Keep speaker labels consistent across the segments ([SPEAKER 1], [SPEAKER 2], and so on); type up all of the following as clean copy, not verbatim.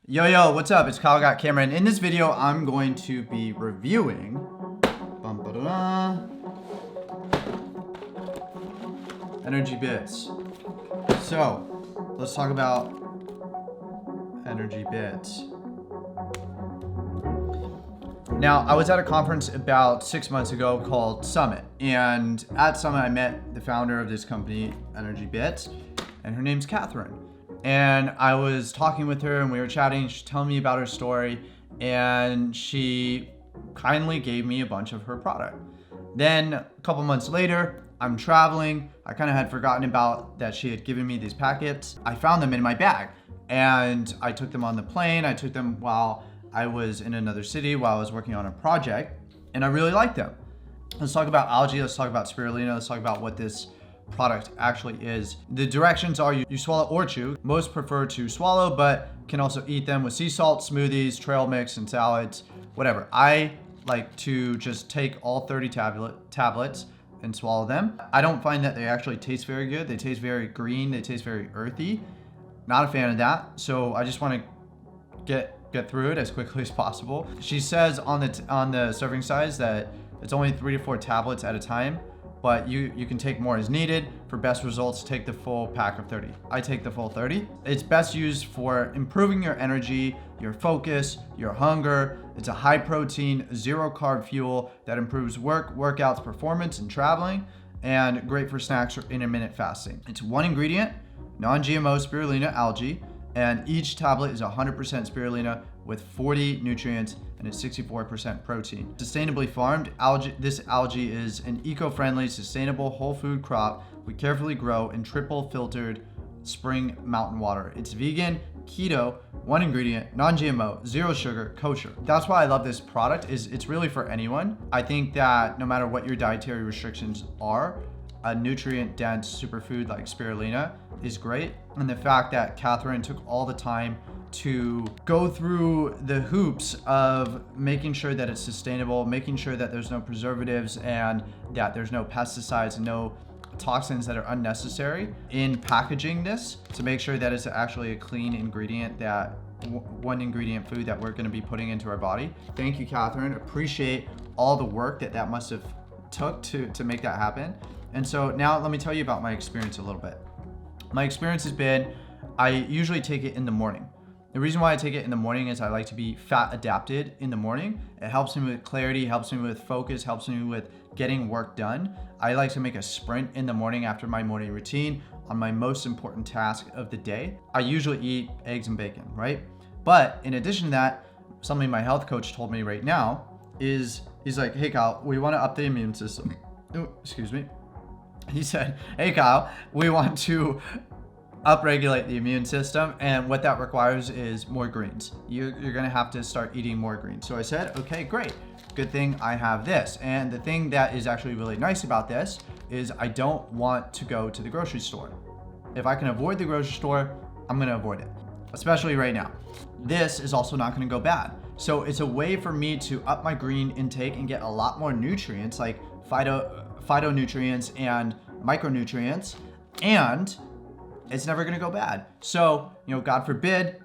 [SPEAKER 1] Yo, what's up? It's Kyle Got Camera, and in this video, I'm going to be reviewing Energybits. So, let's talk about Energybits. Now, I was at a conference about 6 months ago called Summit, and at Summit, I met the founder of this company, Energybits, and her name's Catherine. And I was talking with her and we were chatting. She's telling me about her story, and she kindly gave me a bunch of her product. Then a couple months later, I'm traveling. I kind of had forgotten about that she had given me these packets. I found them in my bag and I took them on the plane. I took them while I was in another city, while I was working on a project, and I really liked them. Let's talk about algae. Let's talk about spirulina. Let's talk about what this product actually is. The directions are you swallow or chew. Most prefer to swallow, but can also eat them with sea salt, smoothies, trail mix, and salads, whatever. I like to just take all 30 tablets and swallow them. I don't find that they actually taste very good. They taste very green. They taste very earthy. Not a fan of that. So I just want to get through it as quickly as possible. She says on the serving size that it's only 3 to 4 tablets at a time, but you can take more as needed. For best results, take the full pack of 30. I take the full 30. It's best used for improving your energy, your focus, your hunger. It's a high protein, 0 carb fuel that improves workouts, performance, and traveling, and great for snacks or intermittent fasting. It's 1 ingredient, non-GMO spirulina algae, and each tablet is 100% spirulina with 40 nutrients and it's 64% protein. Sustainably farmed algae. This algae is an eco-friendly, sustainable whole food crop we carefully grow in triple filtered spring mountain water. It's vegan, keto, 1 ingredient, non-GMO, 0 sugar, kosher. That's why I love this product. It's really for anyone. I think that no matter what your dietary restrictions are, a nutrient-dense superfood like spirulina is great. And the fact that Catherine took all the time to go through the hoops of making sure that it's sustainable, making sure that there's no preservatives and that there's no pesticides and no toxins that are unnecessary in packaging this, to make sure that it's actually a clean ingredient, that 1 ingredient food that we're going to be putting into our body. Thank you, Catherine. Appreciate all the work that must have took to make that happen. And so now let me tell you about my experience a little bit. My experience has been, I usually take it in the morning. The reason why I take it in the morning is I like to be fat adapted in the morning. It helps me with clarity, helps me with focus, helps me with getting work done. I like to make a sprint in the morning after my morning routine on my most important task of the day. I usually eat eggs and bacon, right? But in addition to that, something my health coach told me right now is, he's like, hey Kyle, we want to up the immune system. Oh, excuse me. He said, hey Kyle, we want to upregulate the immune system, and what that requires is more greens. You're gonna have to start eating more greens. So I said, okay, great. Good thing I have this. And the thing that is actually really nice about this is I don't want to go to the grocery store. If I can avoid the grocery store, I'm gonna avoid it, especially right now. This is also not gonna go bad. So it's a way for me to up my green intake and get a lot more nutrients like phytonutrients and micronutrients, and it's never gonna go bad. So, God forbid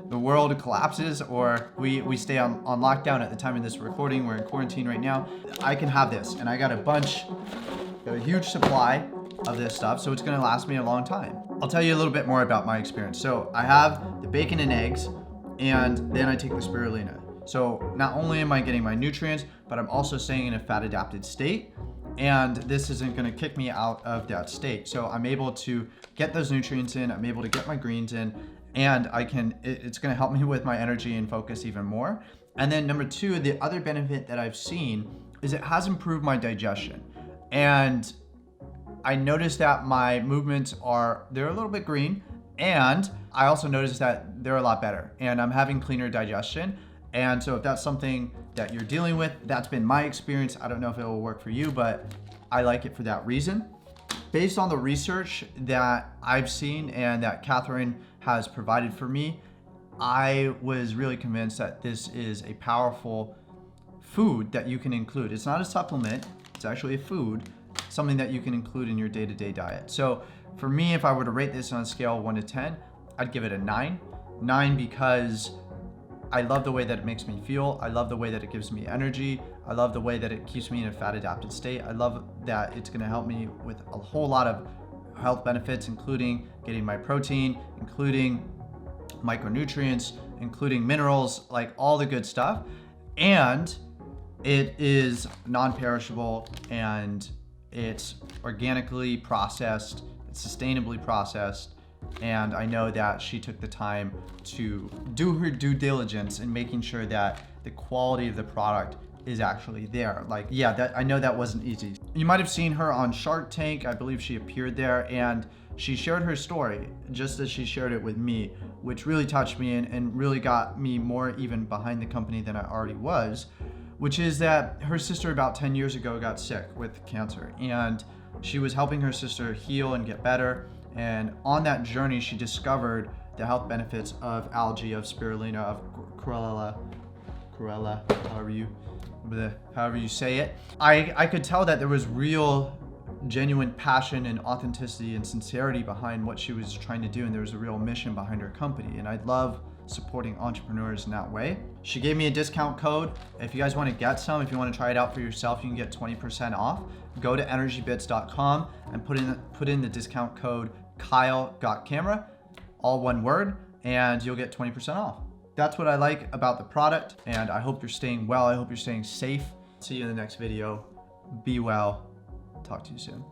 [SPEAKER 1] the world collapses or we stay on lockdown at the time of this recording. We're in quarantine right now. I can have this, and I got a huge supply of this stuff, so it's gonna last me a long time. I'll tell you a little bit more about my experience. So I have the bacon and eggs, and then I take the spirulina. So not only am I getting my nutrients, but I'm also staying in a fat adapted state. And this isn't gonna kick me out of that state. So I'm able to get those nutrients in, I'm able to get my greens in, and it's gonna help me with my energy and focus even more. And then number 2, the other benefit that I've seen is it has improved my digestion. And I noticed that my movements they're a little bit green, and I also noticed that they're a lot better, and I'm having cleaner digestion. And so if that's something that you're dealing with, that's been my experience. I don't know if it will work for you, but I like it for that reason. Based on the research that I've seen and that Catherine has provided for me, I was really convinced that this is a powerful food that you can include. It's not a supplement, it's actually a food, something that you can include in your day-to-day diet. So for me, if I were to rate this on a scale of 1 to 10, I'd give it a 9. 9 because I love the way that it makes me feel. I love the way that it gives me energy. I love the way that it keeps me in a fat adapted state. I love that it's gonna help me with a whole lot of health benefits, including getting my protein, including micronutrients, including minerals, like all the good stuff. And it is non-perishable, and it's organically processed, it's sustainably processed. And I know that she took the time to do her due diligence in making sure that the quality of the product is actually there. Like, yeah, I know that wasn't easy. You might have seen her on Shark Tank. I believe she appeared there, and she shared her story just as she shared it with me, which really touched me and really got me more even behind the company than I already was, which is that her sister about 10 years ago got sick with cancer, and she was helping her sister heal and get better. And on that journey, she discovered the health benefits of algae, of spirulina, of chlorella, however you say it. I could tell that there was real, genuine passion and authenticity and sincerity behind what she was trying to do, and there was a real mission behind her company. And I love supporting entrepreneurs in that way. She gave me a discount code. If you guys want to get some, if you want to try it out for yourself, you can get 20% off. Go to energybits.com and put in the discount code Kyle.camera, all one word, and you'll get 20% off. That's what I like about the product, and I hope you're staying well. I hope you're staying safe. See you in the next video. Be well. Talk to you soon.